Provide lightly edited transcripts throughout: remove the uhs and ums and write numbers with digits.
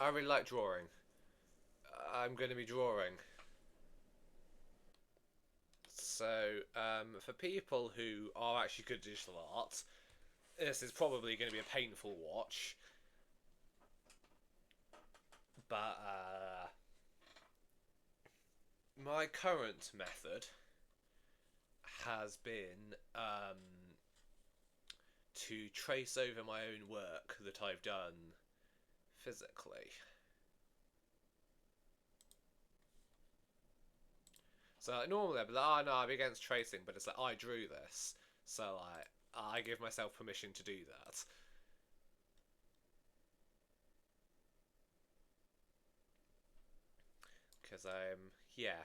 I really like drawing. I'm going to be drawing. So, for people who are actually good at digital art, this is probably going to be a painful watch. But my current method has been to trace over my own work that I've done physically. So like, normally I'd be like, oh no, I'm against tracing, but it's like I drew this, so like I give myself permission to do that. Because I'm yeah,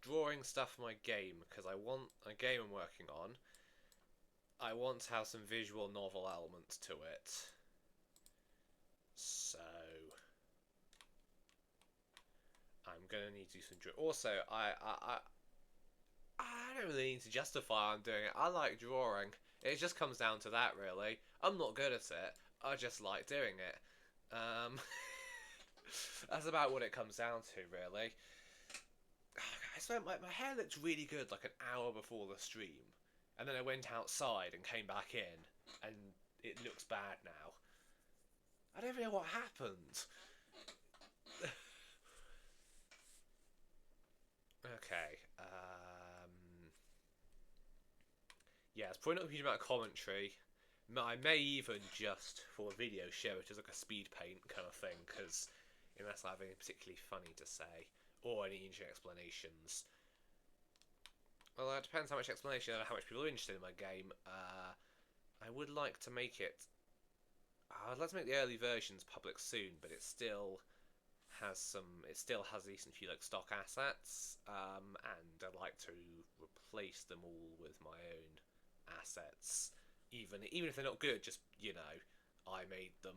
drawing stuff for my game because I want a game I'm working on. I want to have some visual novel elements to it. So I'm gonna need to do some drawing. Also, I don't really need to justify I'm doing it. I like drawing. It just comes down to that, really. I'm not good at it. I just like doing it. Um, that's about what it comes down to, really. I swear, my hair looked really good like an hour before the stream, and then I went outside and came back in, and it looks bad now. I don't even know what happened. Okay. Yeah, it's probably not a huge amount of commentary. I may even just, for a video, show it as like a speed paint kind of thing, because unless I have anything particularly funny to say, or any interesting explanations. Well, it depends how much explanation and how much people are interested in my game. I would like to make it. I'd like to make the early versions public soon, but it still has some. It still has a decent few like stock assets, and I'd like to replace them all with my own assets, even if they're not good. Just I made them.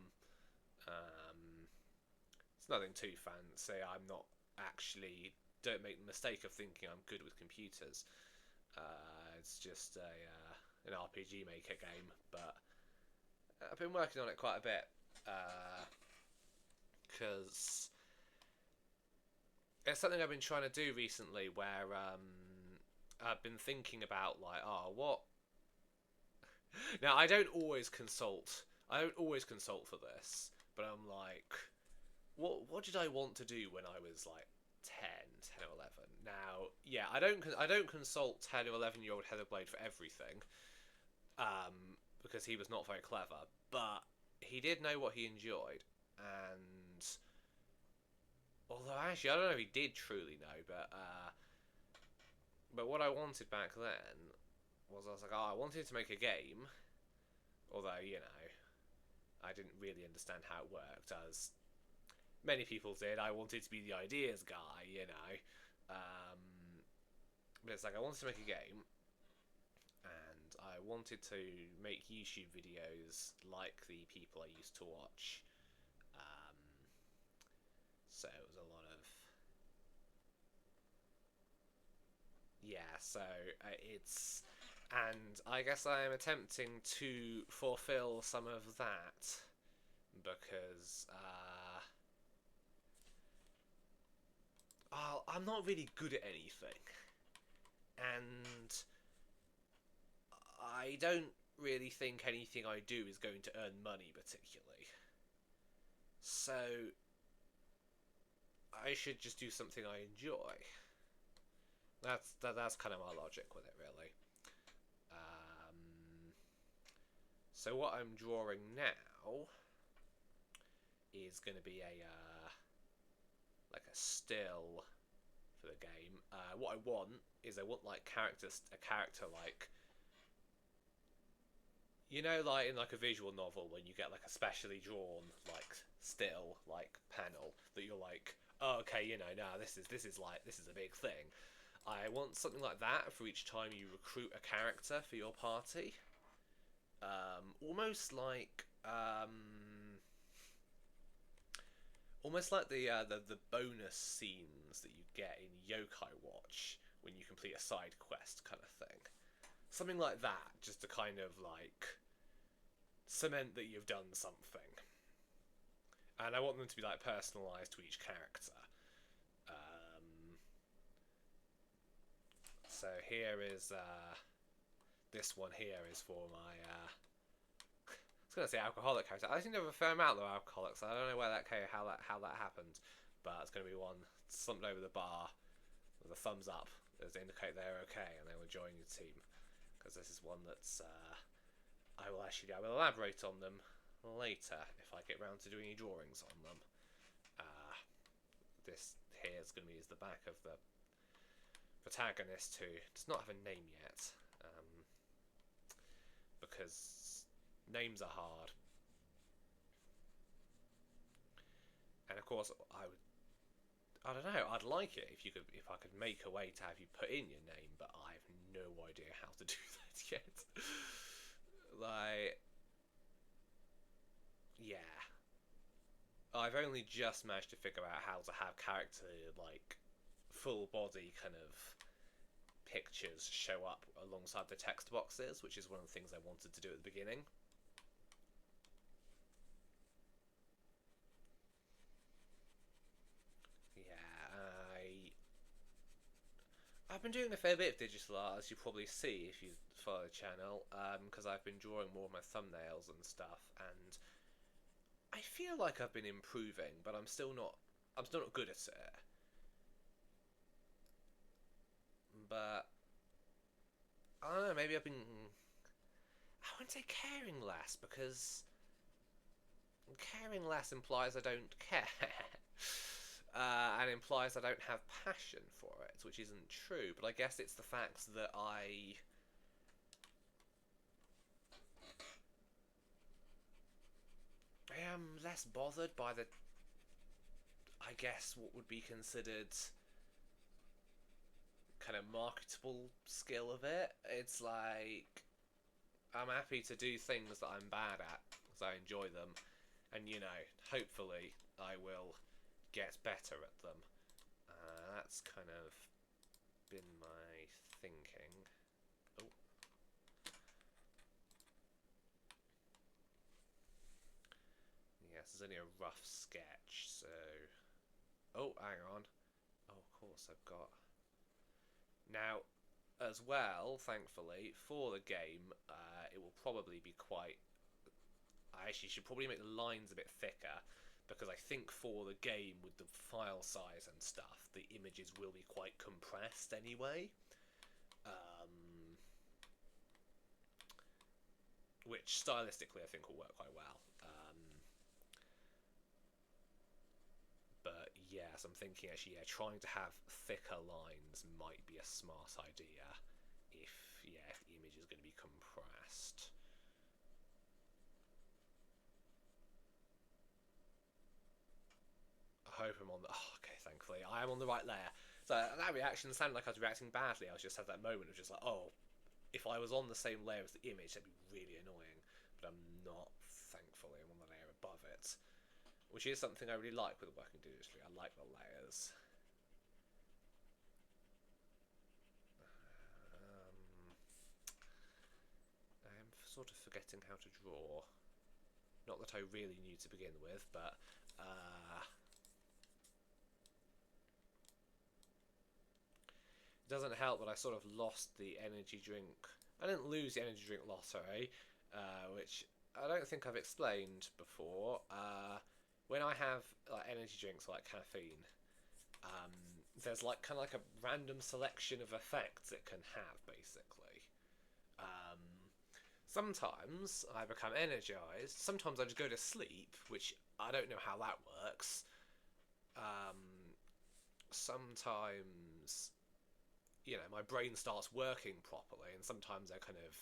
Um, it's nothing too fancy. I'm not actually. Don't make the mistake of thinking I'm good with computers. It's just an RPG Maker game, but I've been working on it quite a bit because it's something I've been trying to do recently. Where I've been thinking about like, oh, what now, I don't always consult. I don't always consult for this, but I'm like, what did I want to do when I was like 10 or 11? Now, yeah, I don't consult 10 or 11-year-old Heatherblade for everything, because he was not very clever, but he did know what he enjoyed, and although actually I don't know if he did truly know, but what I wanted back then was I was like, oh, I wanted to make a game, although I didn't really understand how it worked, as many people did. I wanted to be the ideas guy. But it's like I wanted to make a game, and I wanted to make YouTube videos like the people I used to watch. Um, so it was a lot of so it's and I guess I am attempting to fulfill some of that because I'm not really good at anything, and I don't really think anything I do is going to earn money particularly. So I should just do something I enjoy. That's kind of my logic with it, really. Um, so what I'm drawing now is going to be a like a still for the game. What I want is I want like a character like like in like a visual novel when you get like a specially drawn like still like panel that you're like, oh, okay, now this is a big thing. I want something like that for each time you recruit a character for your party. Almost like the bonus scenes that you get in Yokai Watch when you complete a side quest kind of thing. Something like that, just to kind of like cement that you've done something. and I want them to be like personalised to each character. So here is this one here is for my I was gonna say alcoholic character. I think there were a fair amount of alcoholics. I don't know where that came, how that happened, but it's gonna be one slumped over the bar with a thumbs up as to indicate they're okay and they will join your team. Because this is one that's I will elaborate on them later if I get round to doing any drawings on them. This here is going to be the back of the protagonist, who does not have a name yet, because names are hard. And of course, I don't know. I'd like it if I could make a way to have you put in your name, but I have no idea how to do that yet. Like, yeah, I've only just managed to figure out how to have character like full body kind of pictures show up alongside the text boxes, which is one of the things I wanted to do at the beginning. I've been doing a fair bit of digital art, as you probably see if you follow the channel, because I've been drawing more of my thumbnails and stuff, and I feel like I've been improving, but I'm still not good at it. But I don't know, maybe I wouldn't say caring less, because caring less implies I don't care. And implies I don't have passion for it, which isn't true, but I guess it's the fact that I am less bothered by the, I guess, what would be considered kind of marketable skill of it. It's like, I'm happy to do things that I'm bad at, because I enjoy them, and hopefully I will get better at them. That's kind of been my thinking. Oh. Yes, it's only a rough sketch, so... Oh, hang on. Oh, of course, I've got... Now, as well, thankfully, for the game, it will probably be quite... I actually should probably make the lines a bit thicker, because I think for the game, with the file size and stuff, the images will be quite compressed anyway. Which stylistically I think will work quite well. But yes, I'm thinking actually, trying to have thicker lines might be a smart idea if the image is going to be compressed. I hope I'm on the... Oh, okay, thankfully. I am on the right layer. So that reaction sounded like I was reacting badly. I was just had that moment of just like, oh, if I was on the same layer as the image, that'd be really annoying. But I'm not, thankfully. I'm on the layer above it. Which is something I really like with working digitally. I like the layers. I'm sort of forgetting how to draw. Not that I really knew to begin with, but... It doesn't help that I sort of lost the energy drink. I didn't lose the energy drink lottery, which I don't think I've explained before. When I have like energy drinks like caffeine, there's like kind of like a random selection of effects it can have, basically. Sometimes I become energized. Sometimes I just go to sleep, which I don't know how that works. Sometimes, my brain starts working properly, and sometimes I kind of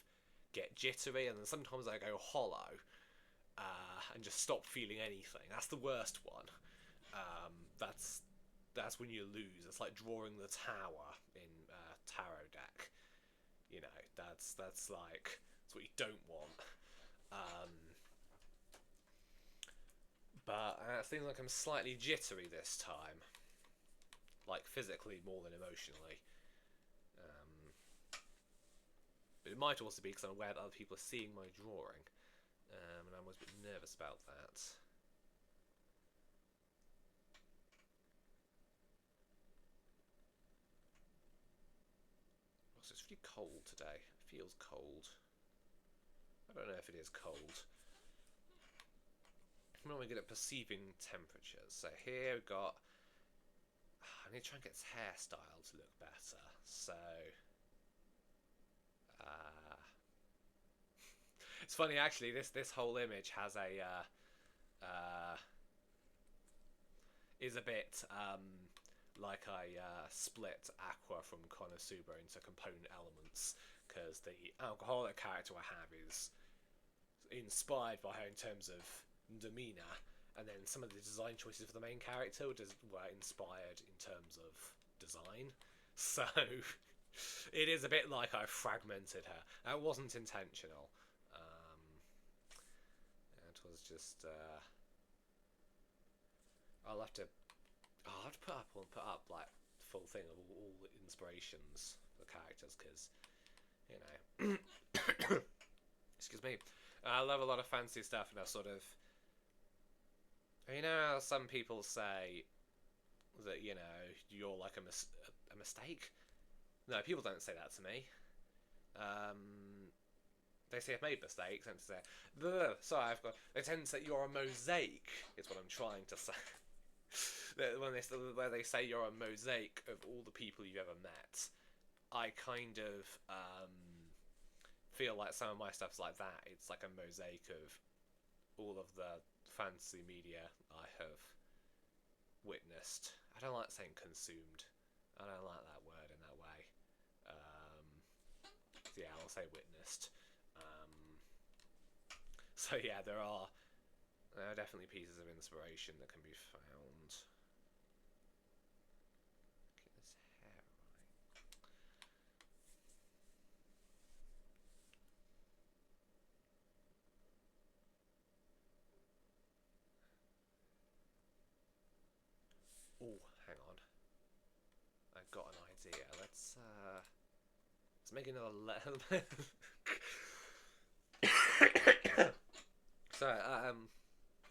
get jittery, and then sometimes I go hollow, and just stop feeling anything. That's the worst one. That's when you lose. It's like drawing the tower in tarot deck. That's what you don't want. But it seems like I'm slightly jittery this time, like physically more than emotionally. But it might also be because I'm aware that other people are seeing my drawing, and I'm always a bit nervous about that. So it's really cold today. It feels cold. I don't know if it is cold. I'm not really good at perceiving temperatures. So here we've got... I need to try and get his hairstyle to look better. So... it's funny actually, this whole image has a... is a bit... like I split Aqua from Konosuba into component elements, because the alcoholic character I have is inspired by her in terms of demeanour, and then some of the design choices for the main character were inspired in terms of design. So it is a bit like I fragmented her. That wasn't intentional. It was just... I'll have to put up like full thing of all the inspirations for the characters, because excuse me, I love a lot of fancy stuff, and I sort of, how some people say that you're like a mistake. No, people don't say that to me. They say I've made mistakes, and say, they tend to say you're a mosaic, is what I'm trying to say. Where they say you're a mosaic of all the people you've ever met, I kind of feel like some of my stuff's like that. It's like a mosaic of all of the fantasy media I have witnessed. I don't like saying consumed. I don't like that word in that way. So yeah, I'll say witnessed. So yeah, there are definitely pieces of inspiration that can be found. Get this hair right. Oh, hang on. I've got an idea. Let's make another So, I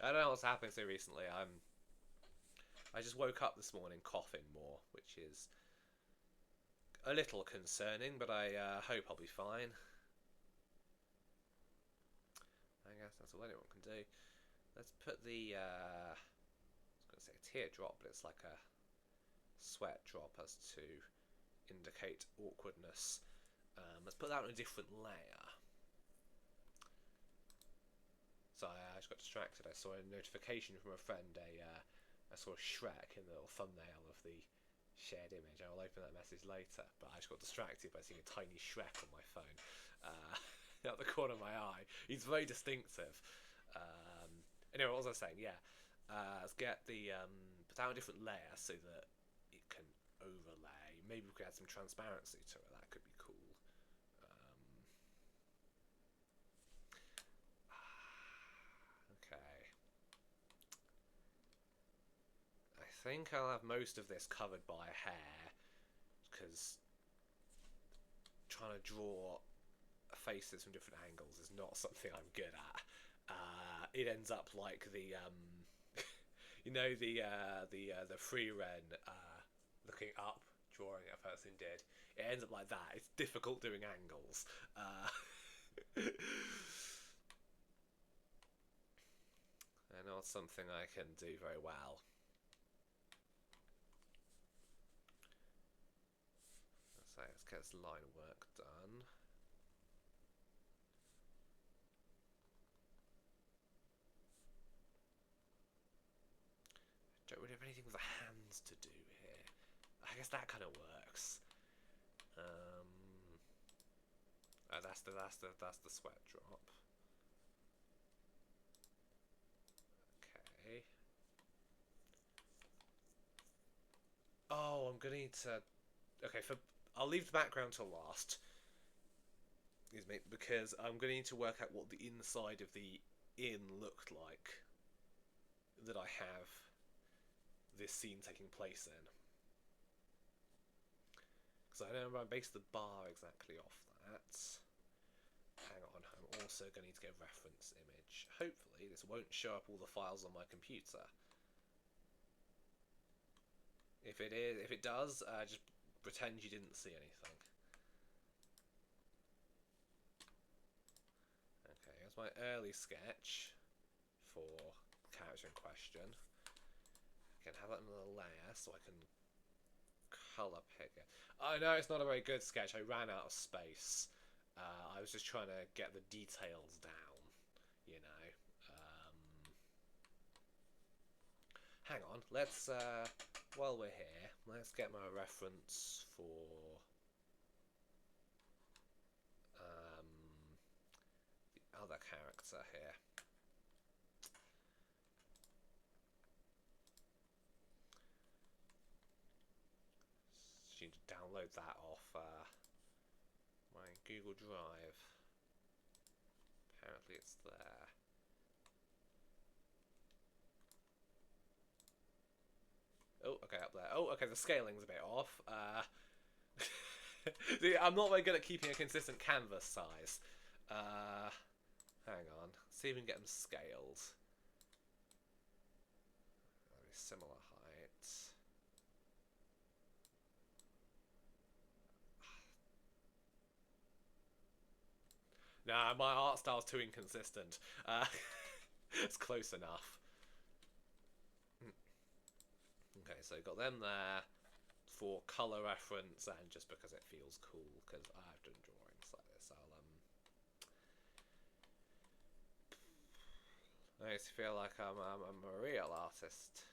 don't know what's happened so recently. I just woke up this morning coughing more, which is a little concerning, but I hope I'll be fine. I guess that's all anyone can do. Let's put the, I was going to say a teardrop, but it's like a sweat drop as to indicate awkwardness. Let's put that on a different layer. So I just got distracted. I saw a notification from a friend. I saw Shrek in the little thumbnail of the shared image. I will open that message later, but I just got distracted by seeing a tiny Shrek on my phone out the corner of my eye. He's very distinctive. Anyway, what was I saying? Yeah, let's get the put down a different layer so that it can overlay. Maybe we could add some transparency to it. That could be cool. I think I'll have most of this covered by hair, because trying to draw faces from different angles is not something I'm good at. It ends up like the the free Ren looking up, drawing a person did. It ends up like that. It's difficult doing angles. And not something I can do very well. So let's get this line work done. Don't really have anything with the hands to do here. I guess that kind of works. Oh, that's the sweat drop. Okay. Oh, I'm gonna need to. Okay, I'll leave the background till last. Because I'm gonna need to work out what the inside of the inn looked like that I have this scene taking place in. Because I know I based the bar exactly off that. Hang on, I'm also going to need to get a reference image. Hopefully this won't show up all the files on my computer. If it does, just pretend you didn't see anything. That's my early sketch for the character in question. I can have that in the layer so I can colour pick it. I know it's not a very good sketch. I ran out of space. I was just trying to get the details down, you know. Hang on, let's, while we're here, let's get my reference for the other character here. Just need to download that off my Google Drive. Apparently it's there. Oh, okay, up there. Oh, okay, the scaling's a bit off. See, I'm not very good at keeping a consistent canvas size. Hang on. See if we can get them scaled. Very similar height. Nah, my art style's too inconsistent. It's close enough. Okay, so got them there for colour reference and just because it feels cool, because I've done drawings like this. I used to feel like I'm a real artist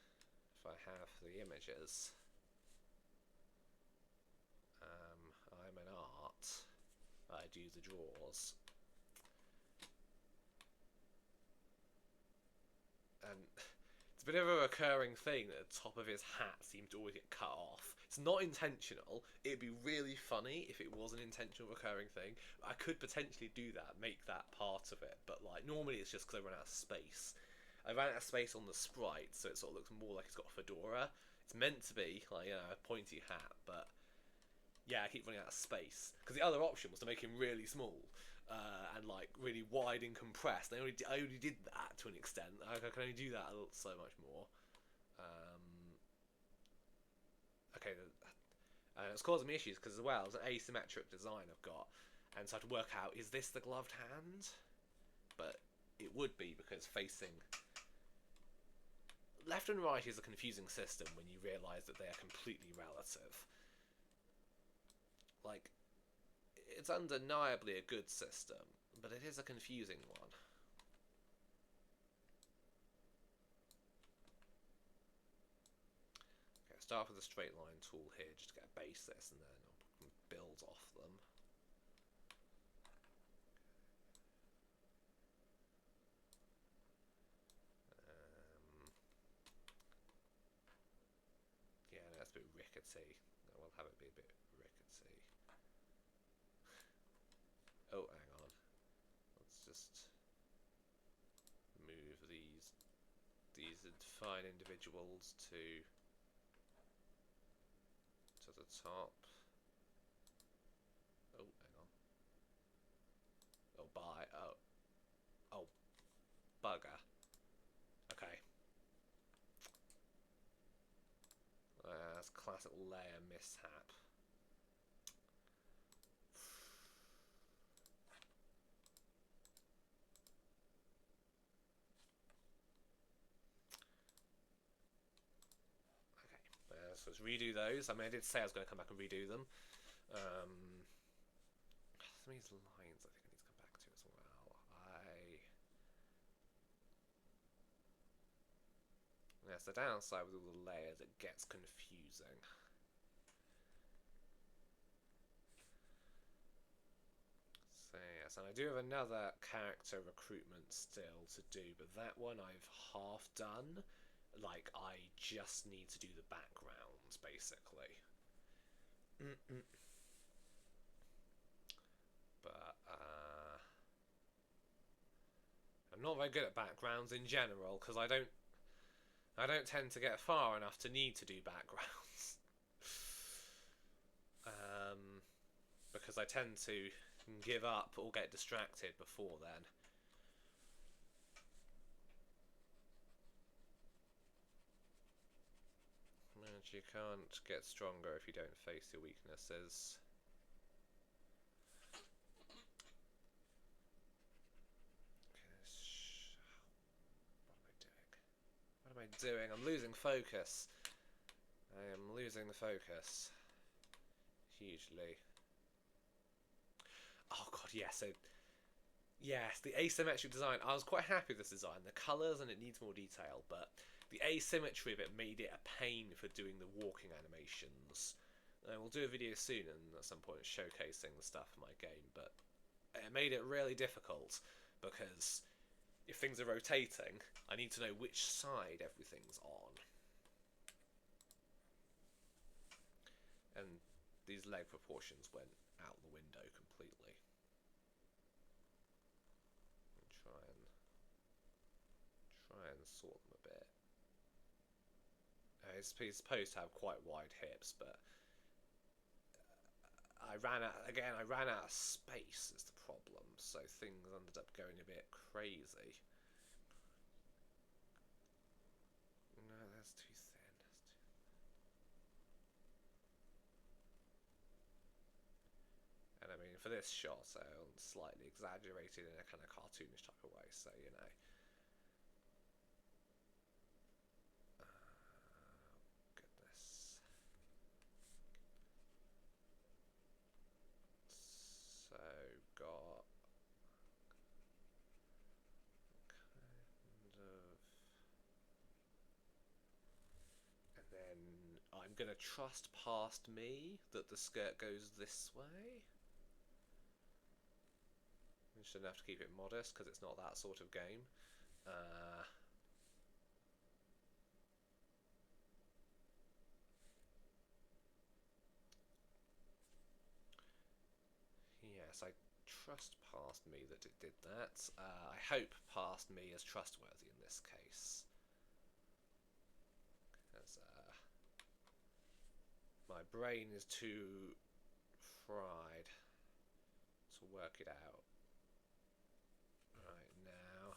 if I have the images. I'm an art. I do the draws. And it's a bit of a recurring thing that the top of his hat seems to always get cut off. It's not intentional. It'd be really funny if it was an intentional recurring thing. I could potentially do that, make that part of it, but like normally it's just because I run out of space. I ran out of space on the sprite, so it sort of looks more like it's got a fedora. It's meant to be like, you know, a pointy hat, but yeah, I keep running out of space because the other option was to make him really small. And like really wide and compressed. I only did that to an extent. I can only do that so much more. Okay, it's causing me issues because as well, it's an asymmetric design I've got, and so I have to work out, is this the gloved hand? But it would be because facing left and right is a confusing system when you realise that they are completely relative. Like, it's undeniably a good system, but it is a confusing one. Okay, start with the straight line tool here just to get a basis, and then I'll build off them. Yeah, no, that's a bit rickety. We'll have it be a bit rickety. Oh, hang on. Let's just move these fine individuals to the top. Oh, hang on. Oh, bye. Oh, bugger. Okay. That's classic layer mishap. So let's redo those. I mean, I did say I was going to come back and redo them. Some of these lines I think I need to come back to as well. That's the downside with all the layers, it gets confusing. So yes, and I do have another character recruitment still to do, but that one I've half done. Like, I just need to do the backgrounds, basically. But, I'm not very good at backgrounds in general, because I don't tend to get far enough to need to do backgrounds. Because I tend to give up or get distracted before then. And you can't get stronger if you don't face your weaknesses. doing? I'm losing focus. I am losing the focus. Hugely. Oh god, yeah, so... Yes, the asymmetric design. I was quite happy with this design. The colours, and it needs more detail, but the asymmetry of it made it a pain for doing the walking animations. We'll do a video soon and at some point showcasing the stuff in my game, but it made it really difficult because if things are rotating, I need to know which side everything's on. And these leg proportions went out the window completely. Try and sort them a bit. He's supposed to have quite wide hips, but I ran out of space is the problem, so things ended up going a bit crazy. No, that's too thin. And I mean, for this shot, so slightly exaggerated in a kind of cartoonish type of way, so you know. Goodness. So, got kind of... And then I'm going to trust past me that the skirt goes this way. You shouldn't have to keep it modest because it's not that sort of game. Yes, I trust past me that it did that. I hope past me is trustworthy in this case. Because my brain is too fried to work it out right now.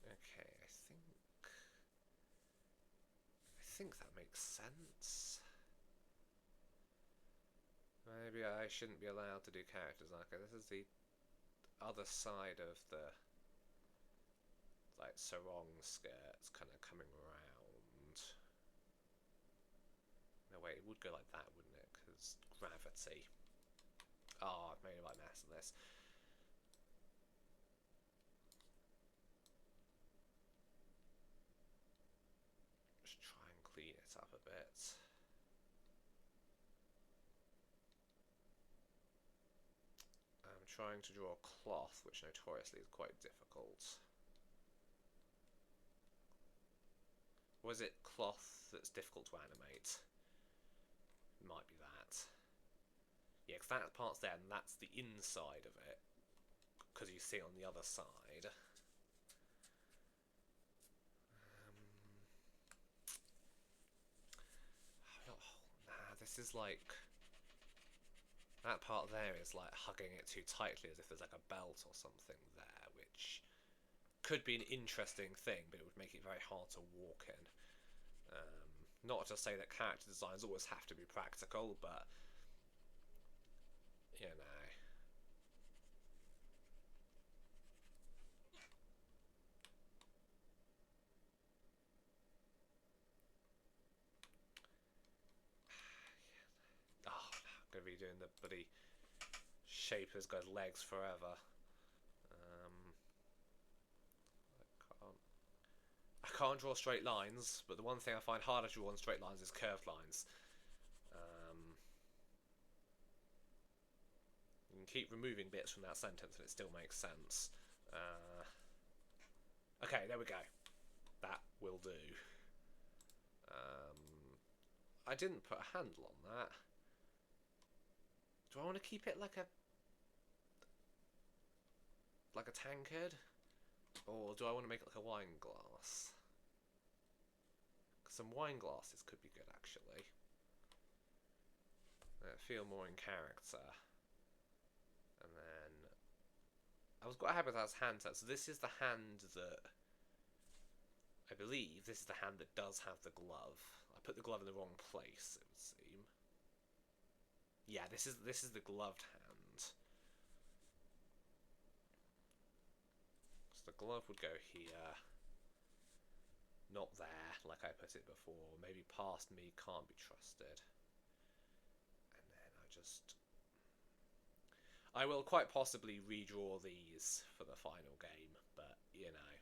Okay, I think that makes sense. Maybe I shouldn't be allowed to do characters like this. Is the other side of the like sarong skirts kind of coming around. No wait, it would go like that, wouldn't it? Because gravity. Oh, I've made a right mess of this. Just try and clean it up a bit. I'm trying to draw cloth, which notoriously is quite difficult. Was it cloth that's difficult to animate? Might be that. Yeah, because that part's there, and that's the inside of it. Because you see it on the other side. Nah, this is like... That part there is like hugging it too tightly as if there's like a belt or something there, which could be an interesting thing, but it would make it very hard to walk in. Not to say that character designs always have to be practical, but you know. Oh, I'm going to be doing the bloody shape of this guy's legs forever. I can't draw straight lines, but the one thing I find harder to draw on straight lines is curved lines. You can keep removing bits from that sentence and it still makes sense. Okay, there we go. That will do. I didn't put a handle on that. Do I want to keep it like a tankard? Or do I want to make it like a wine glass? Some wine glasses could be good, actually. They feel more in character. And then... I was quite happy with that hand set. So this is the hand that... I believe this is the hand that does have the glove. I put the glove in the wrong place, it would seem. Yeah, this is the gloved hand. So the glove would go here. Not there, like I put it before. Maybe past me can't be trusted. And then I will quite possibly redraw these for the final game, but, you know.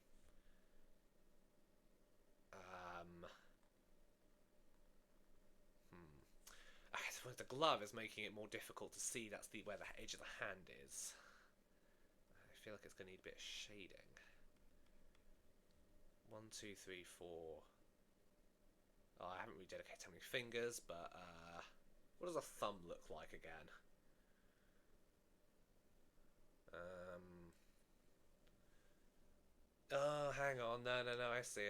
I suppose the glove is making it more difficult to see. That's where the edge of the hand is. I feel like it's going to need a bit of shading. 1, 2, 3, 4. Oh, I haven't really dedicated how many fingers, but what does a thumb look like again? Oh, hang on. No, I see.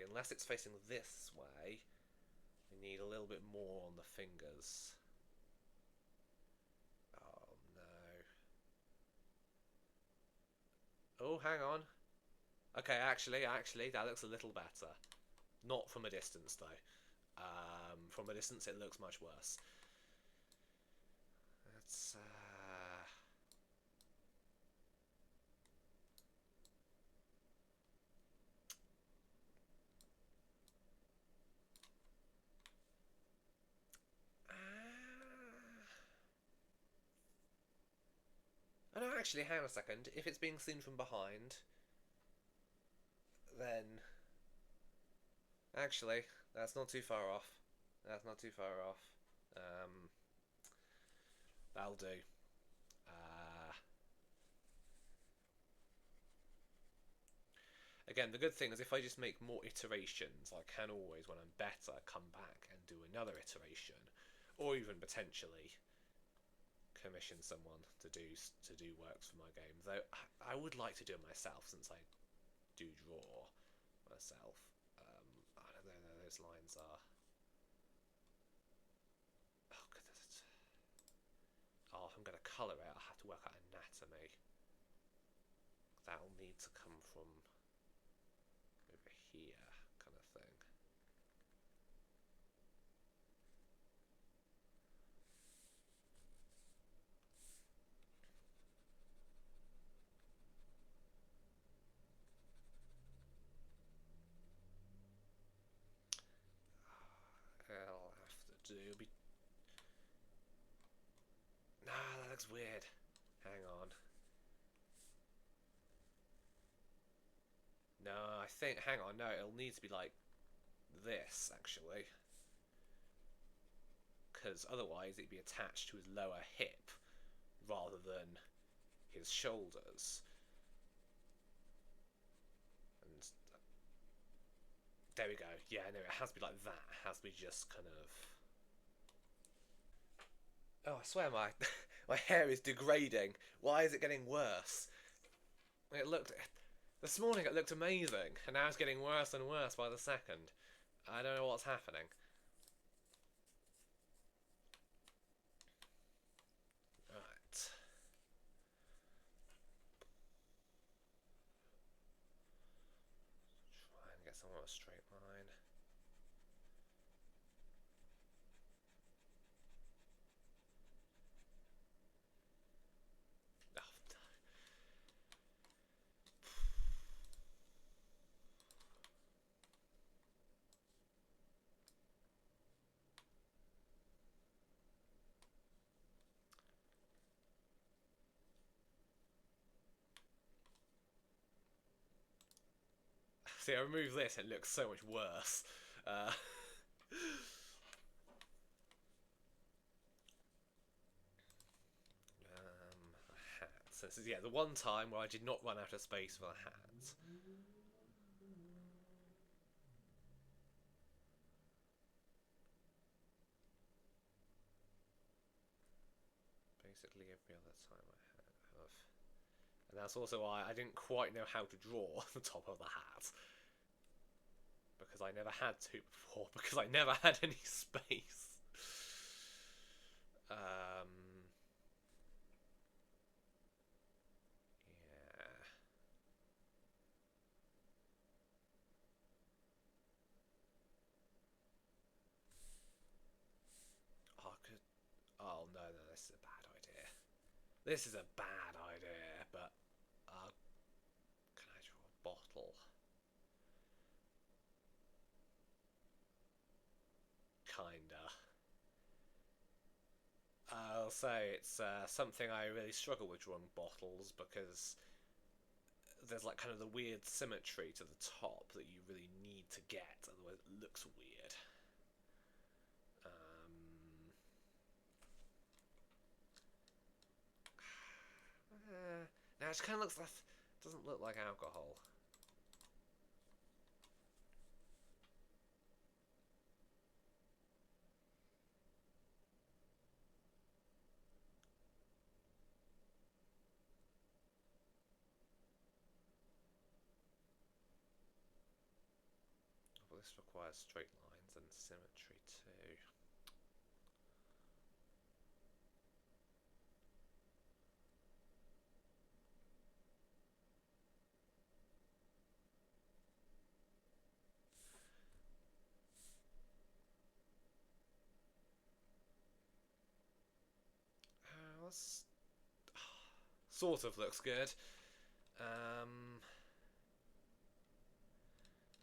Unless it's facing this way, we need a little bit more on the fingers. Oh, no. Oh, hang on. Okay, actually, that looks a little better. Not from a distance, though. From a distance, it looks much worse. Let's... Oh, no, actually, hang on a second. If it's being seen from behind, then... Actually, that's not too far off. That'll do. Again, the good thing is if I just make more iterations, I can always, when I'm better, come back and do another iteration, or even potentially commission someone to do works for my game. Though I would like to do it myself, since I do draw myself. I don't know. Those lines are. Oh, goodness. Oh, if I'm going to colour it, I'll have to work out anatomy. That'll need to come from over here, kind of thing. I'll have to do. Nah, that looks weird. Hang on. No, I think. Hang on. No, it'll need to be like this, actually. Because otherwise it'd be attached to his lower hip rather than his shoulders. And there we go. Yeah, no, it has to be like that. It has to be just kind of... Oh, I swear my my hair is degrading. Why is it getting worse? It looked... This morning it looked amazing, and now it's getting worse and worse by the second. I don't know what's happening. Right. Try and get somewhere a straight line. See, I remove this, it looks so much worse. Hat. So this is, yeah, the one time where I did not run out of space for the hat. Basically every other time I have. And that's also why I didn't quite know how to draw the top of the hat. Because I never had to before, because I never had any space. Yeah. Oh, I could... Oh, no. This is a bad idea, but can I draw a bottle? Kinda. I'll say it's something I really struggle with drawing bottles because there's like kind of the weird symmetry to the top that you really need to get, otherwise it looks weird. Now it kind of looks like, doesn't look like alcohol. Well, this requires straight lines and symmetry too. This sort of looks good. I'm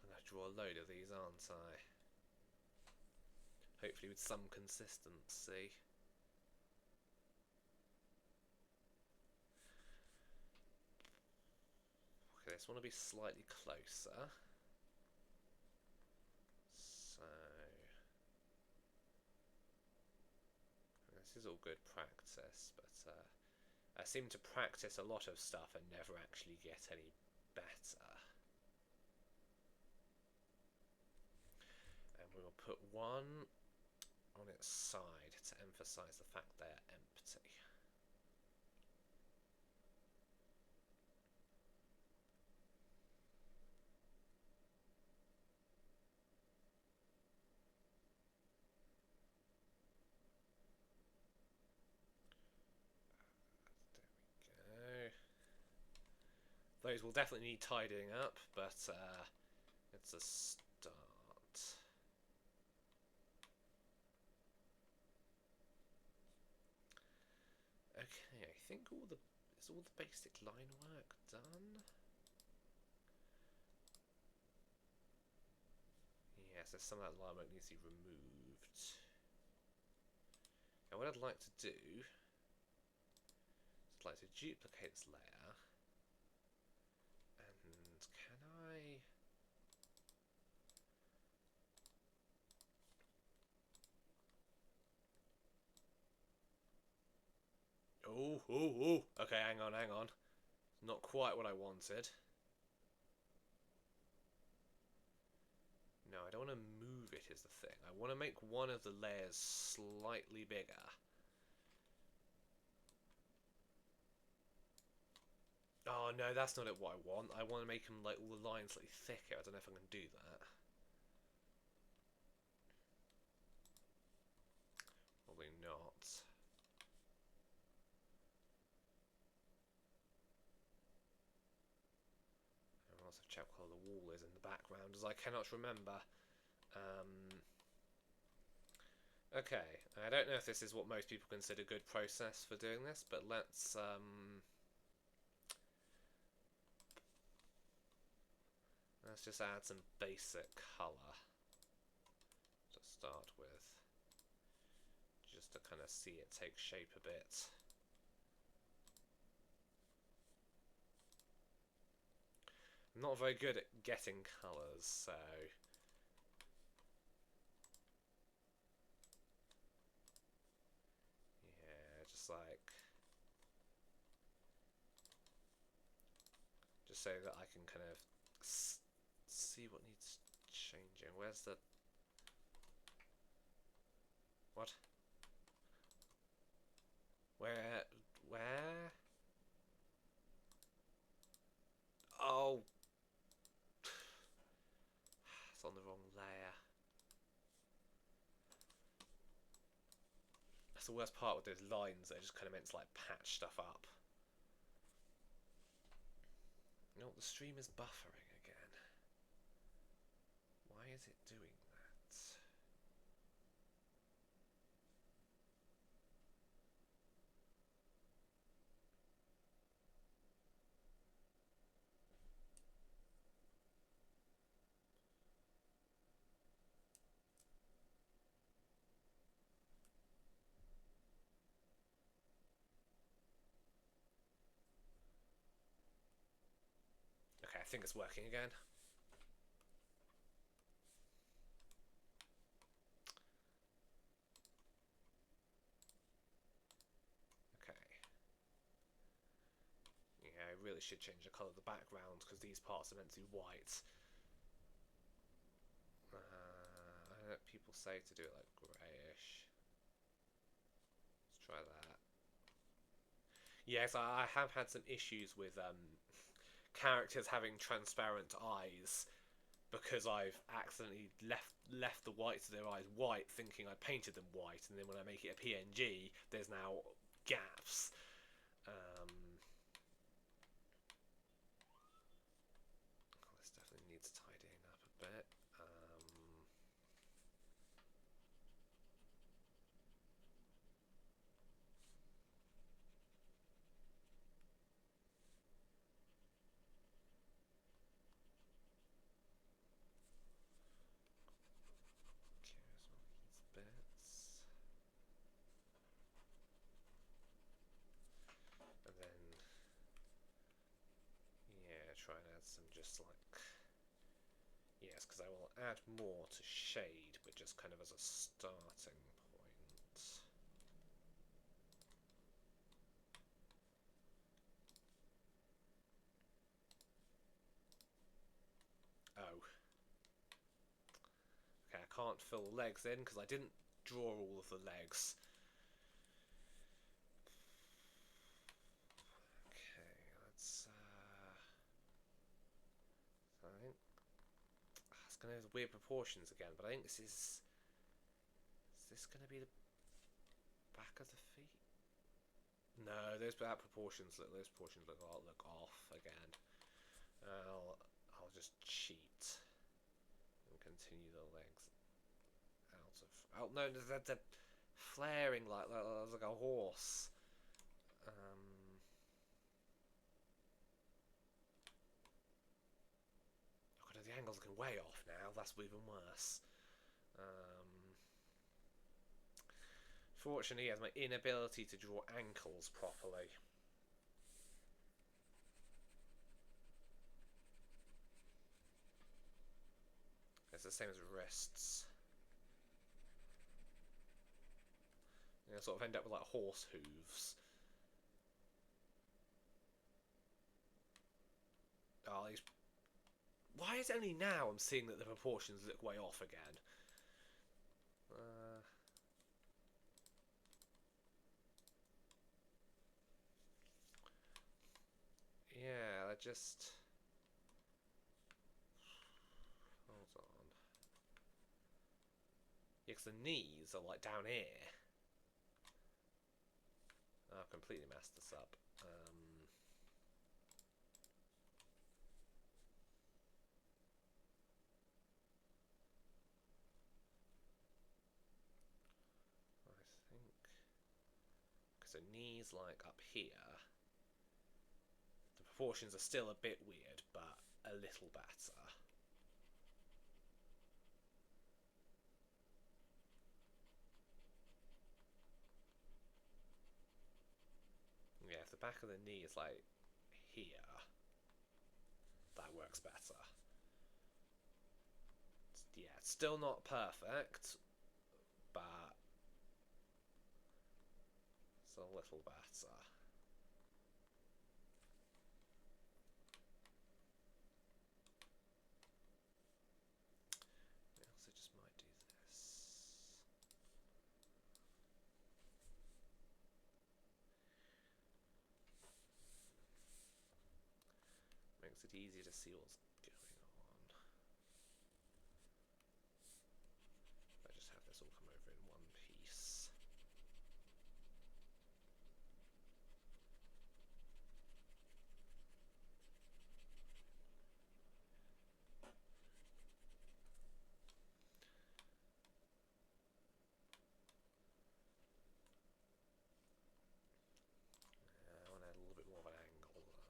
going to draw a load of these, aren't I? Hopefully with some consistency. Okay, I just want to be slightly closer. So this is all good practice, but I seem to practice a lot of stuff and never actually get any better. And we will put one on its side to emphasize the fact they're empty. There we go. Those will definitely need tidying up, but it's a start. Okay, I think is all the basic line work done? Yes, there's some of that line work needs to be removed. Now what I'd like to do is I'd like to duplicate this layer, and can I... Oh. Okay, hang on. Not quite what I wanted. No, I don't want to move it is the thing. I want to make one of the layers slightly bigger. Oh no, that's not what I want. I want to make them like all the lines slightly thicker. I don't know if I can do that. Probably not. I must have checked what colour the wall is in the background, as I cannot remember. Okay, I don't know if this is what most people consider good process for doing this, but let's just add some basic colour to start with, just to kind of see it take shape a bit. I'm not very good at getting colours, so... yeah, just like... just so that I can kind of see what needs changing. Where's the... what? Where? Oh! It's on the wrong layer. That's the worst part with those lines, they're just kind of meant to like patch stuff up. You know what, the stream is buffering again. Why is it doing that? think it's working again. Okay. Yeah, I really should change the colour of the background because these parts are meant to be white. I know people say to do it like greyish. Let's try that. Yes, I have had some issues with characters having transparent eyes because I've accidentally left the whites of their eyes white, thinking I painted them white, and then when I make it a PNG, there's now gaps. This definitely needs tidying up a bit. Bits. And then, yeah, try and add some just like, yes, because I will add more to shade, but just kind of as a starting point. Oh. Okay, I can't fill the legs in because I didn't draw all of the legs. Okay, let's I think it's gonna have weird proportions again, but I think this is this gonna be the back of the feet? No, those proportions look off again. I'll just cheat and continue the legs out of. Oh no, they're flaring like a horse. Oh god, the angle's looking way off now. That's even worse. Fortunately, has my inability to draw ankles properly. It's the same as wrists. You know, sort of end up with like horse hooves. Oh, these. Why is it only now I'm seeing that the proportions look way off again? Yeah, I just. Hold on. Yeah, because the knees are like down here. Oh, I've completely messed this up. I think because the knees like up here, the proportions are still a bit weird, but a little better. Yeah, if the back of the knee is like here, that works better. Yeah, it's still not perfect, but it's a little better. I also just might do this. Makes it easier to see what's going on. I just have this all come over in one piece. I want to add a little bit more of an angle though.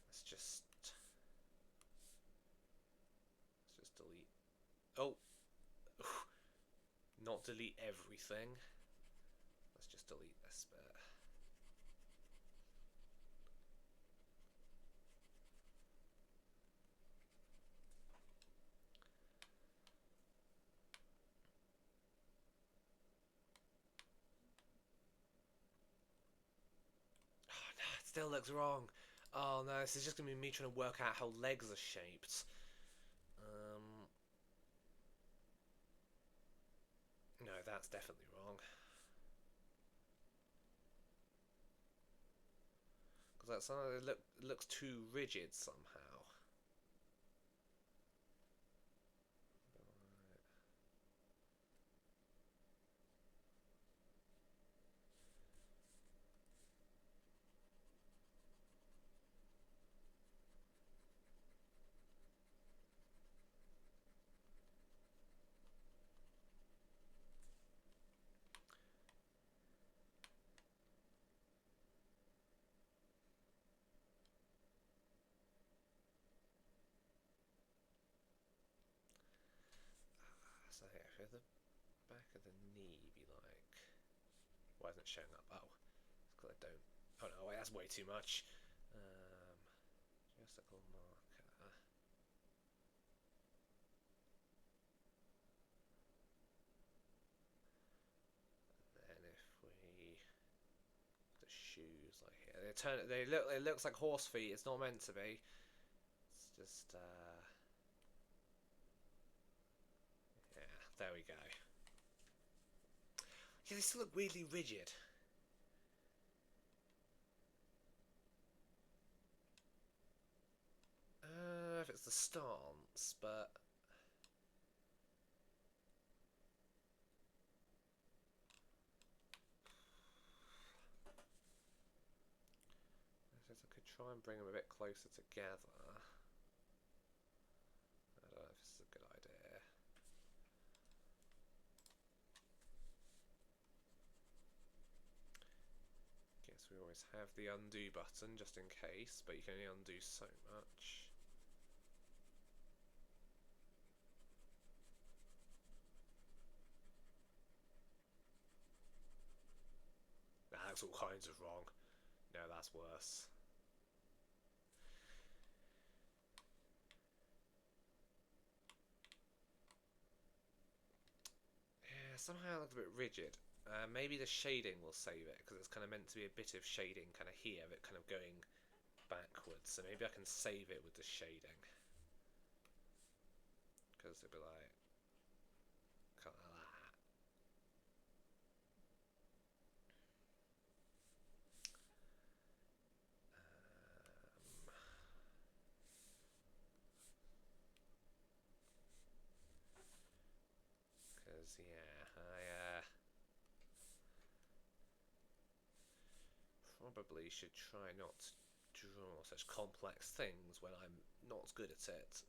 let's just delete. Oh, not delete everything. Let's just delete this bit. Oh no, it still looks wrong. Oh no, this is just gonna be me trying to work out how legs are shaped. No, that's definitely wrong. Because it looks too rigid somehow. So yeah, for the back of the knee be like... Why isn't it showing up? Oh, it's because I don't... Oh no, wait, that's way too much. Gesticle marker. And then if we... The shoes like here. It looks like horse feet, it's not meant to be. It's just, yeah, there we go. Yeah, they still look weirdly rigid. If it's the stance, but... I could try and bring them a bit closer together. I don't know if this is a good idea. Guess we always have the undo button just in case, but you can only undo so much. That's all kinds of wrong. No, that's worse. Yeah, somehow it looks a bit rigid. Maybe the shading will save it, because it's kind of meant to be a bit of shading kind of here, but kind of going backwards. So maybe I can save it with the shading. Because it'll be like... kind of that. Because, yeah, I probably should try not to draw such complex things when I'm not good at it.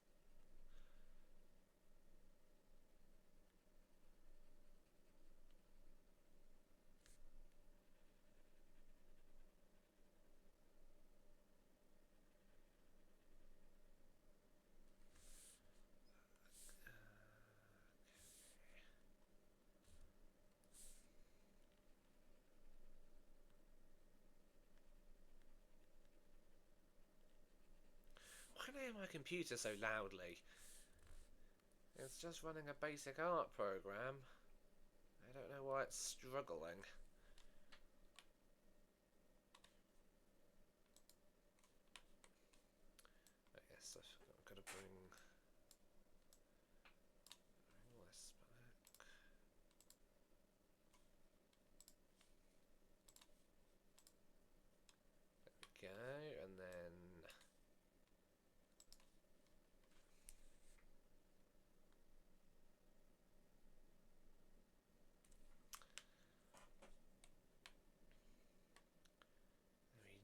Why can I hear my computer so loudly? It's just running a basic art program. I don't know why it's struggling. I guess I've got to bring this back. There we go, and then...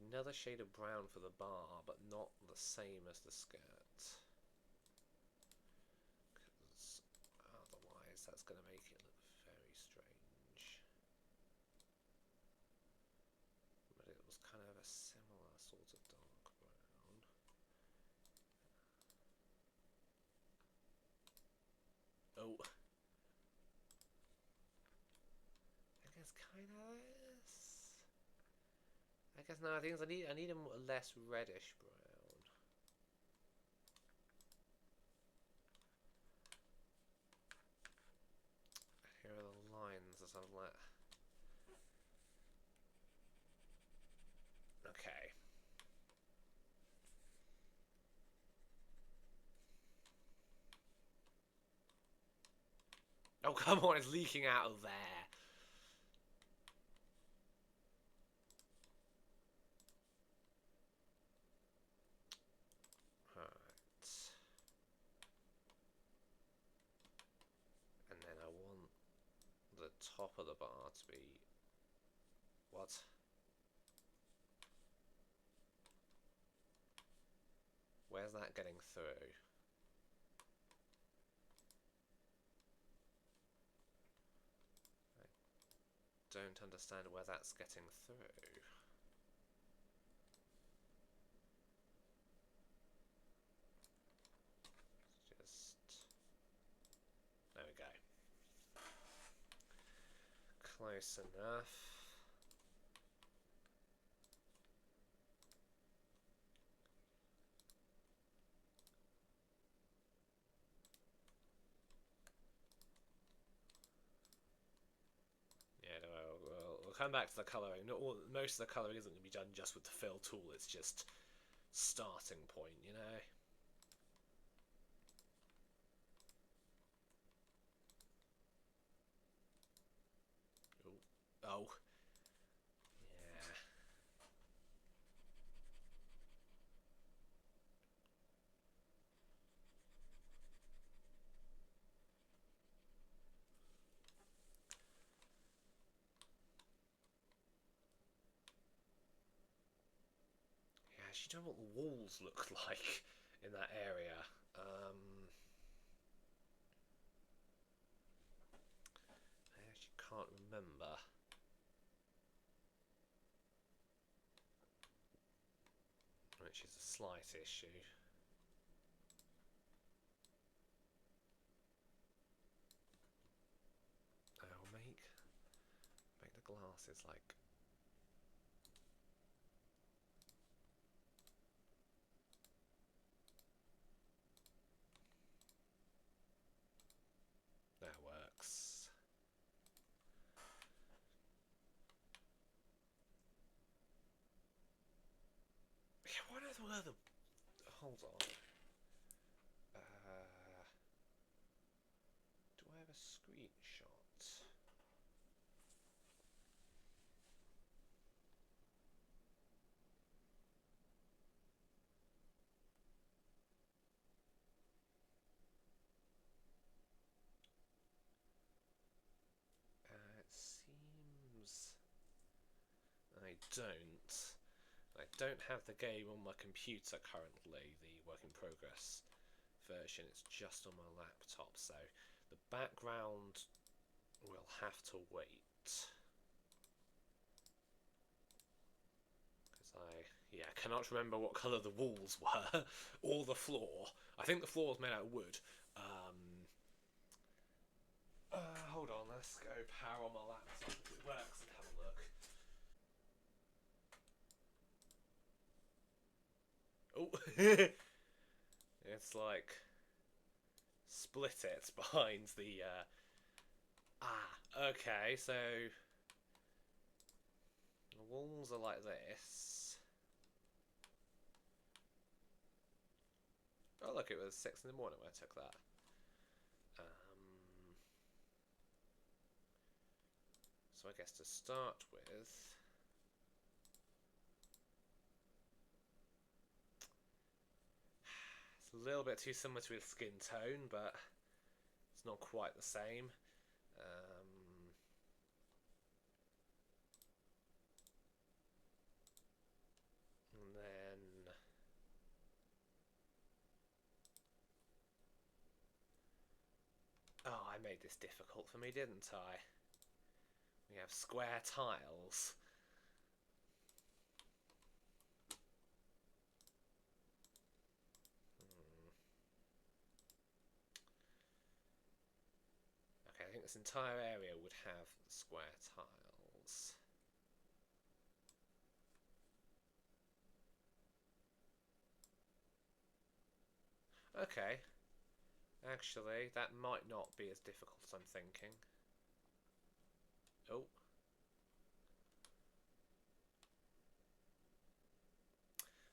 Another shade of brown for the bar, but not the same as the skirt. Because otherwise that's going to make it look very strange. But it was kind of a guess kind of this. I guess no. I think I need a less reddish brown. Here are the lines or something like. Okay. Oh come on! It's leaking out of there. Right. And then I want the top of the bar to be what? Where's that getting through? I don't understand where that's getting through. Just there we go. Close enough. Yeah, no, we'll come back to the colouring. Most of the colouring isn't going to be done just with the fill tool. It's just starting point, you know. Ooh. Oh. Yeah. Yeah, I actually don't know what the walls look like in that area. I actually can't remember. Which is a slight issue. I'll make the glasses like. That works. Yeah, what are the... Hold on. Do I have a screenshot? It seems I don't. I don't have the game on my computer currently, the work in progress version. It's just on my laptop, so the background will have to wait. Because I cannot remember what colour the walls were, or the floor. I think the floor was made out of wood. Hold on, let's go power on my laptop if it works and have a look. Oh, it's like split it behind the. Okay, so the walls are like this. Oh, look, it was 6 in the morning when I took that. So I guess to start with. It's a little bit too similar to his skin tone, but it's not quite the same. And then... Oh, I made this difficult for me, didn't I? We have square tiles. Okay, I think this entire area would have square tiles. Okay. Actually, that might not be as difficult as I'm thinking. Oh.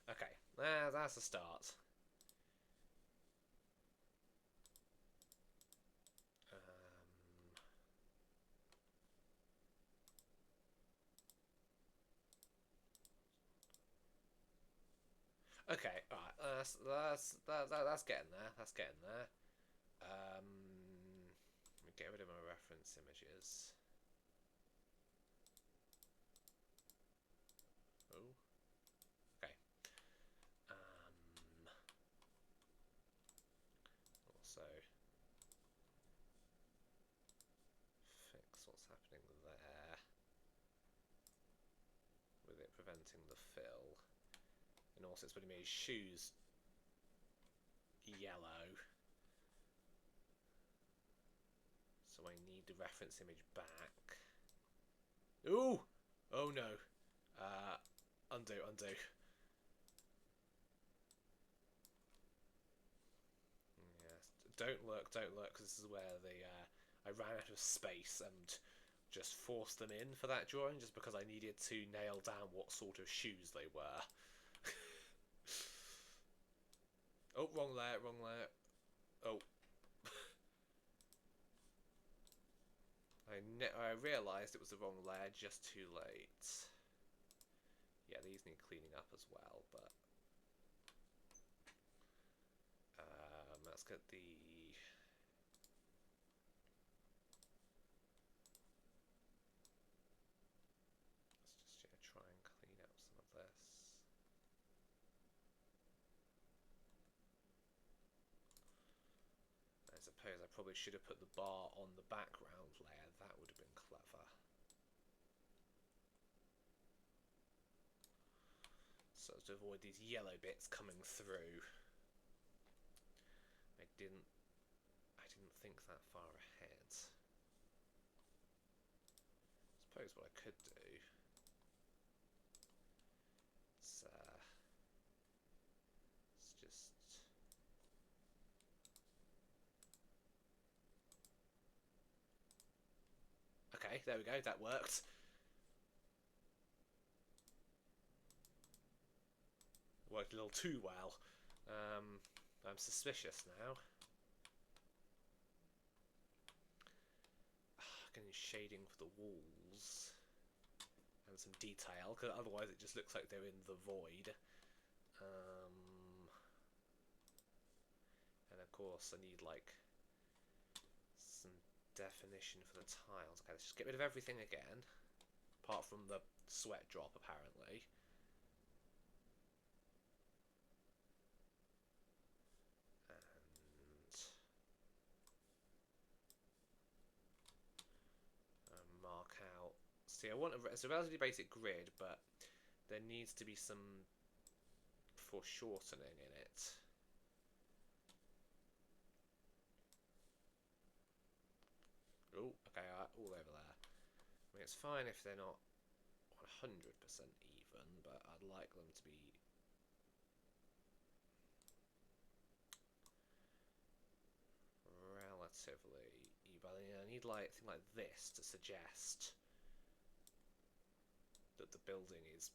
Okay, that's a start. Okay, alright, that's getting there. That's getting there. Let me get rid of my reference images. Oh, okay. Also fix what's happening there with it preventing the fill, and also it's putting me his shoes yellow. So I need the reference image back. Ooh! Oh no. Undo, undo. Yes. Don't look, because this is where I ran out of space and just forced them in for that drawing, just because I needed to nail down what sort of shoes they were. Oh, wrong layer, wrong layer. Oh. I realised it was the wrong layer just too late. Yeah, these need cleaning up as well, but let's get the try and clean up some of this. I suppose I probably should have put the bar on the background layer. That would have been clever. So as to avoid these yellow bits coming through. I didn't think that far ahead. I suppose what I could do is just okay, there we go, that worked. Worked a little too well. I'm suspicious now. Getting shading for the walls and some detail, because otherwise it just looks like they're in the void. And of course I need like some definition for the tiles. Okay, let's just get rid of everything again, apart from the sweat drop apparently. And mark out. See, I want it's a relatively basic grid, but there needs to be some foreshortening in it. Oh, okay, all over there. I mean, it's fine if they're not 100% even, but I'd like them to be relatively even. I need like something like this to suggest that the building is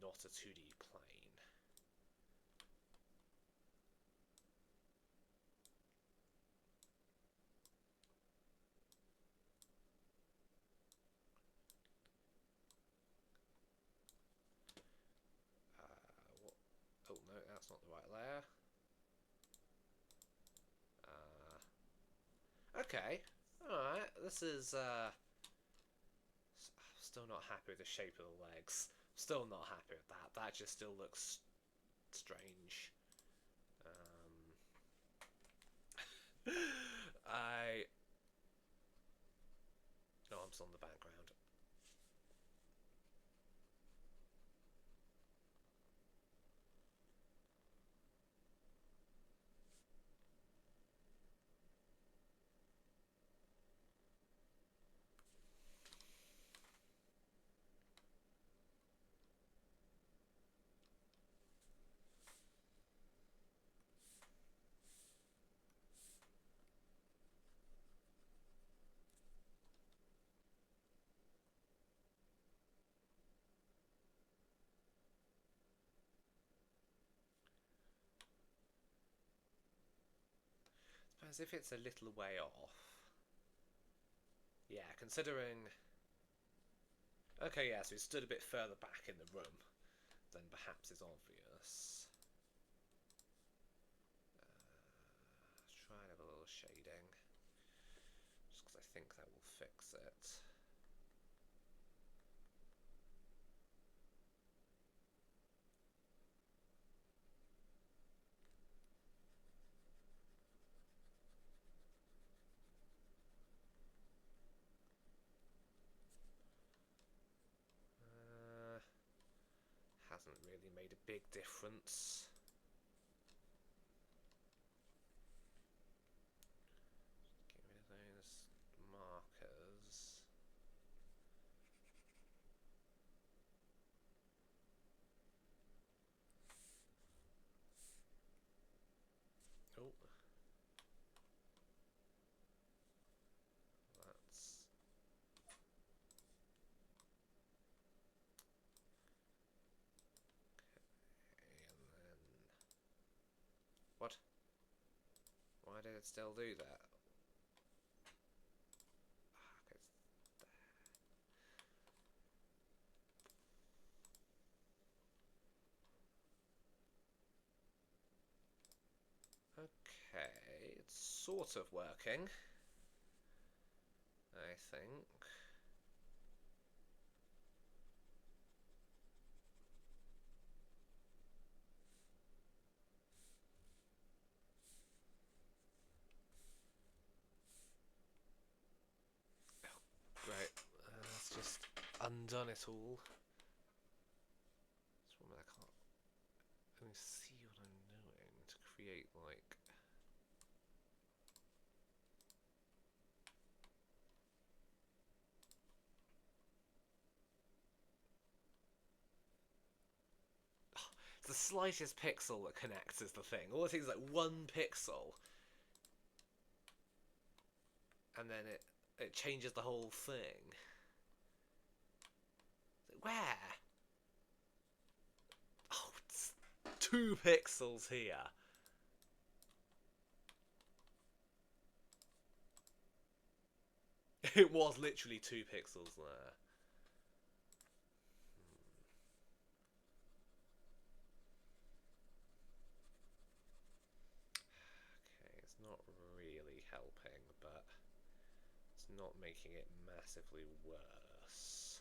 not a 2D plane. What? Oh no, that's not the right layer. Okay, alright, this is still not happy with the shape of the legs. Still not happy with that. That just still looks strange. No, I'm still in the background. as if it's a little way off. Yeah, considering... Okay, yeah, so he stood a bit further back in the room than perhaps is obvious. Let's try and have a little shading, just because I think that will fix it. Hasn't really made a big difference. Get rid of those markers. Oh. That's... Okay, and then... What? Why did it still do that? Okay, it's sort of working, I think. Great, let's just undone it all. This one I can't only see what I'm doing to create, like... The slightest pixel that connects is the thing. All the things like 1 pixel, and then it changes the whole thing. Where? Oh, it's 2 pixels here. It was literally 2 pixels there. Okay, it's not really helping, but it's not making it massively worse.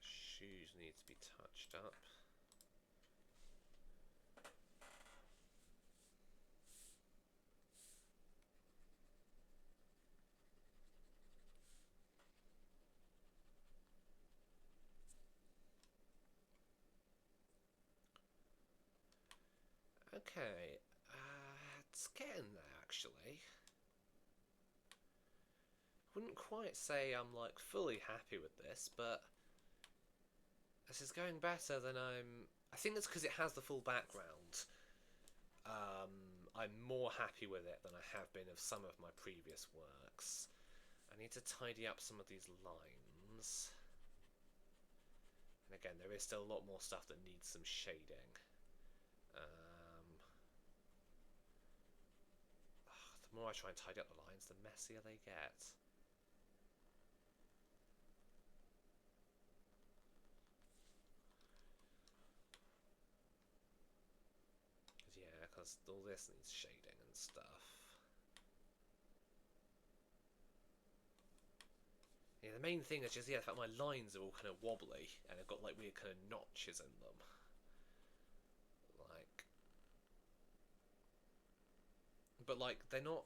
Shoes need to be touched up. Okay, it's getting there actually. Wouldn't quite say I'm like fully happy with this, but this is going better than I think it's because it has the full background. I'm more happy with it than I have been of some of my previous works. I need to tidy up some of these lines. And again, there is still a lot more stuff that needs some shading. The more I try and tidy up the lines, the messier they get. Yeah, because all this needs shading and stuff. Yeah, the main thing is just, yeah, the fact my lines are all kind of wobbly, and I've got like weird kind of notches in them. Like... But like, they're not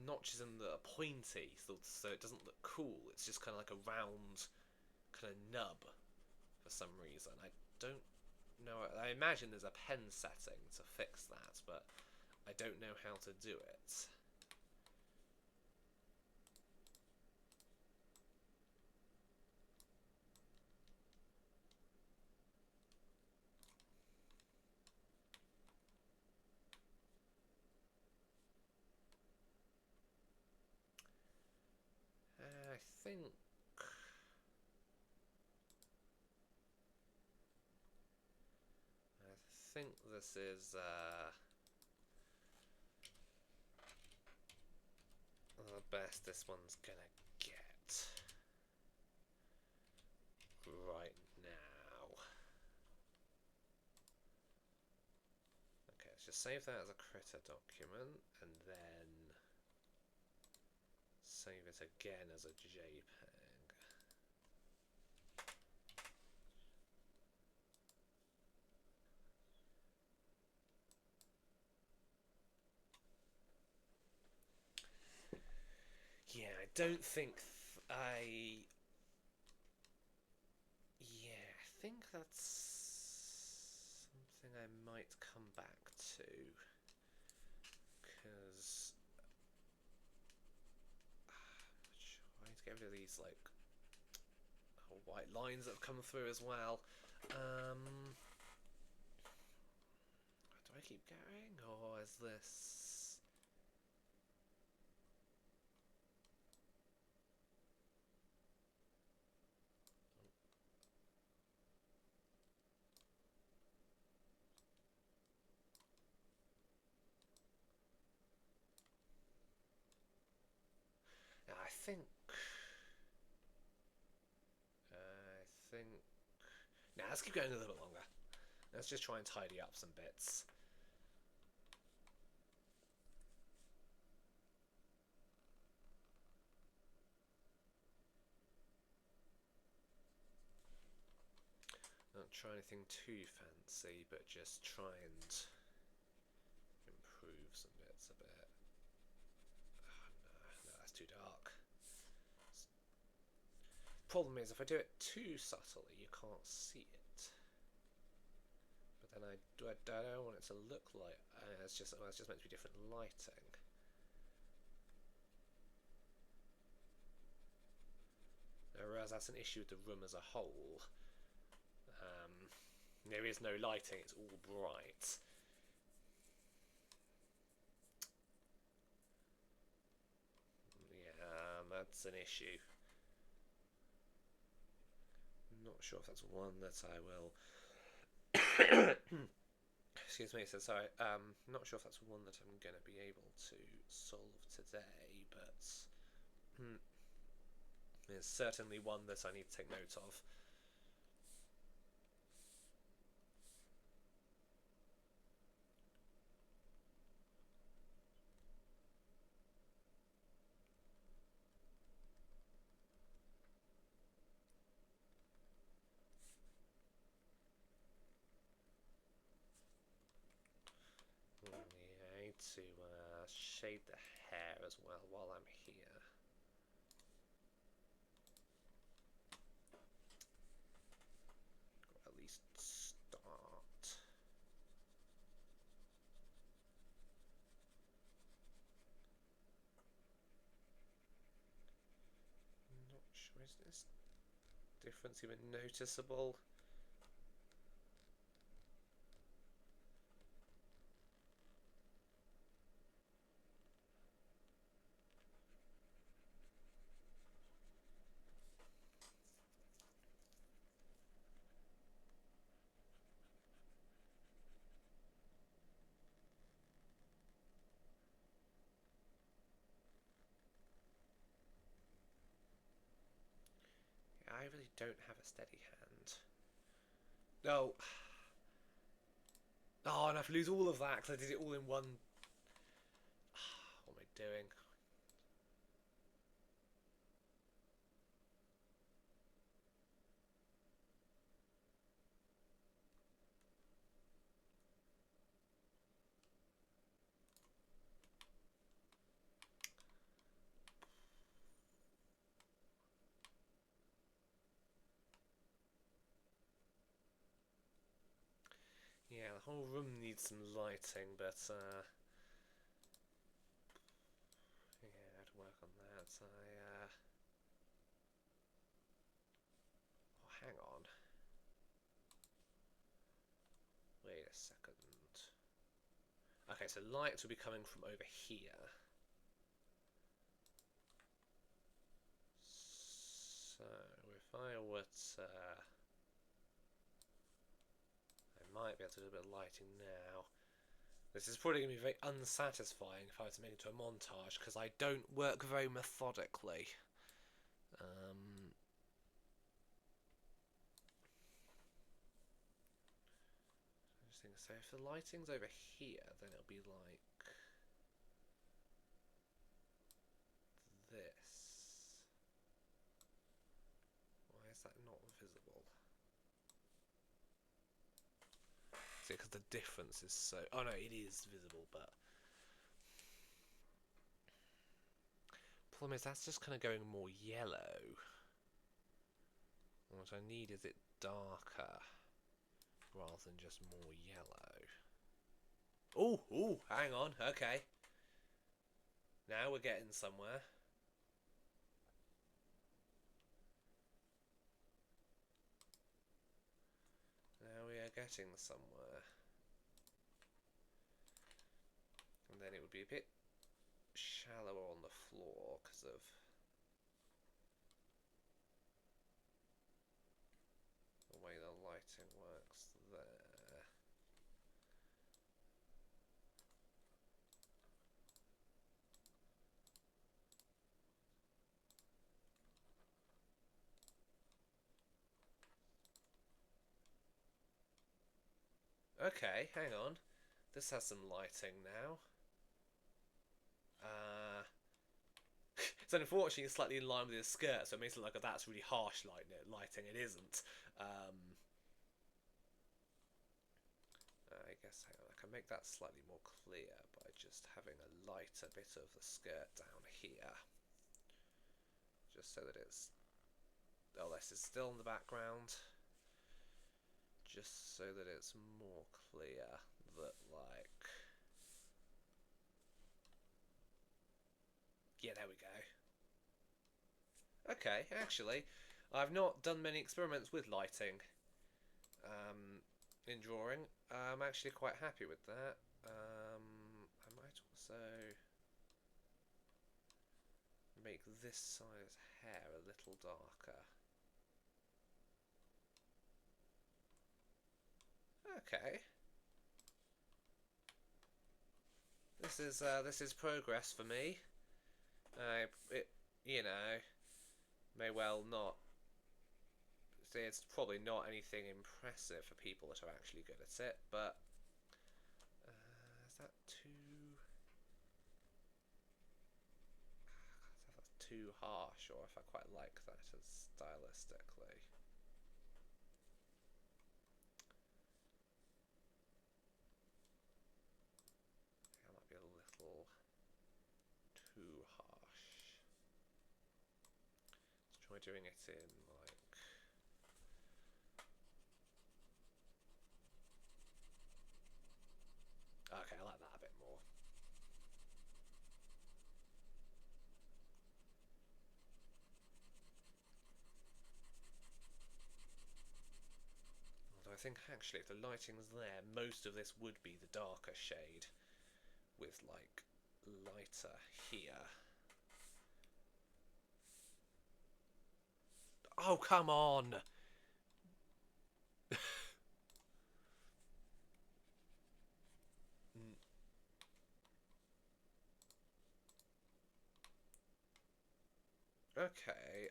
notches in that are pointy, so it doesn't look cool. It's just kind of like a round kind of nub for some reason. I don't know. I imagine there's a pen setting to fix that, but I don't know how to do it. I think this is the best this one's gonna get right now. Okay, let's just save that as a critter document and then save it again as a JPEG. Yeah, I don't think I think that's something I might come back to, because I need to get rid of these like white lines that have come through as well. Do I keep going, or is this? I think. Now let's keep going a little bit longer. Let's just try and tidy up some bits. Not try anything too fancy, but just try and improve some bits a bit. Oh, no, that's too dark. Problem is, if I do it too subtly, you can't see it. But then I don't want it to look like it's just meant to be different lighting. I realise that's an issue with the room as a whole. There is no lighting; it's all bright. Yeah, that's an issue. Not sure if that's one that I will. Excuse me. So sorry. Not sure if that's one that I'm going to be able to solve today, but it's certainly one that I need to take note of. Yeah, I need to shade the hair as well while I'm here. Or at least start. Not sure, is this difference even noticeable? I really don't have a steady hand. No. Oh, and I have to lose all of that because I did it all in one. What am I doing? Yeah, the whole room needs some lighting, but yeah, I had to work on that. Oh, hang on. Wait a second. Okay, so lights will be coming from over here. I would, I might be able to do a bit of lighting now. This is probably going to be very unsatisfying if I was to make it into a montage, because I don't work very methodically. I just think, so if the lighting's over here, then it'll be like this. Why is that not visible? See, because the difference is so... Oh no, it is visible, but... Problem is, that's just kind of going more yellow. And what I need is it darker, rather than just more yellow. Oh, ooh, hang on, okay. Now we're getting somewhere. Now we are getting somewhere. And then it would be a bit shallower on the floor because of the way the lighting works there. Okay, hang on. This has some lighting now. It's unfortunately slightly in line with his skirt, so it makes it look like that's really harsh lighting. It isn't. I guess hang on, I can make that slightly more clear by just having a lighter bit of the skirt down here. Just so that it's... Oh, this is still in the background. Just so that it's more clear that, like... Yeah, there we go. Okay, actually, I've not done many experiments with lighting in drawing. I'm actually quite happy with that. I might also make this side's hair a little darker. Okay. This is progress for me. It, you know, may well not. See, it's probably not anything impressive for people that are actually good at it, but is that too? If that's too harsh, or if I quite like that as stylistically. That might be a little too harsh. Let's try doing it in like... Okay, I like that a bit more. Although I think actually if the lighting's there, most of this would be the darker shade with like lighter here. Oh, come on! Okay,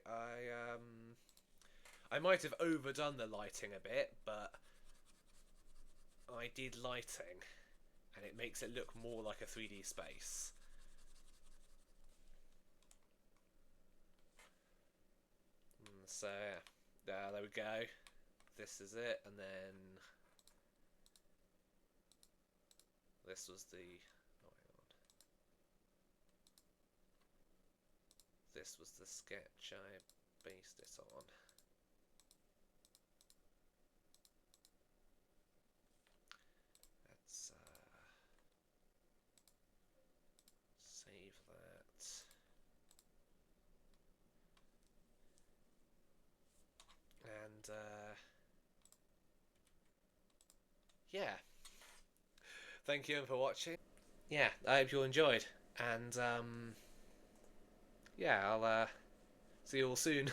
I might have overdone the lighting a bit, but I did lighting, and it makes it look more like a 3D space. So, yeah, there we go. This is it, and then this was the... Oh, hang on. This was the sketch I based it on. Let's save that. And yeah, thank you for watching. Yeah, I hope you all enjoyed, and yeah, I'll see you all soon.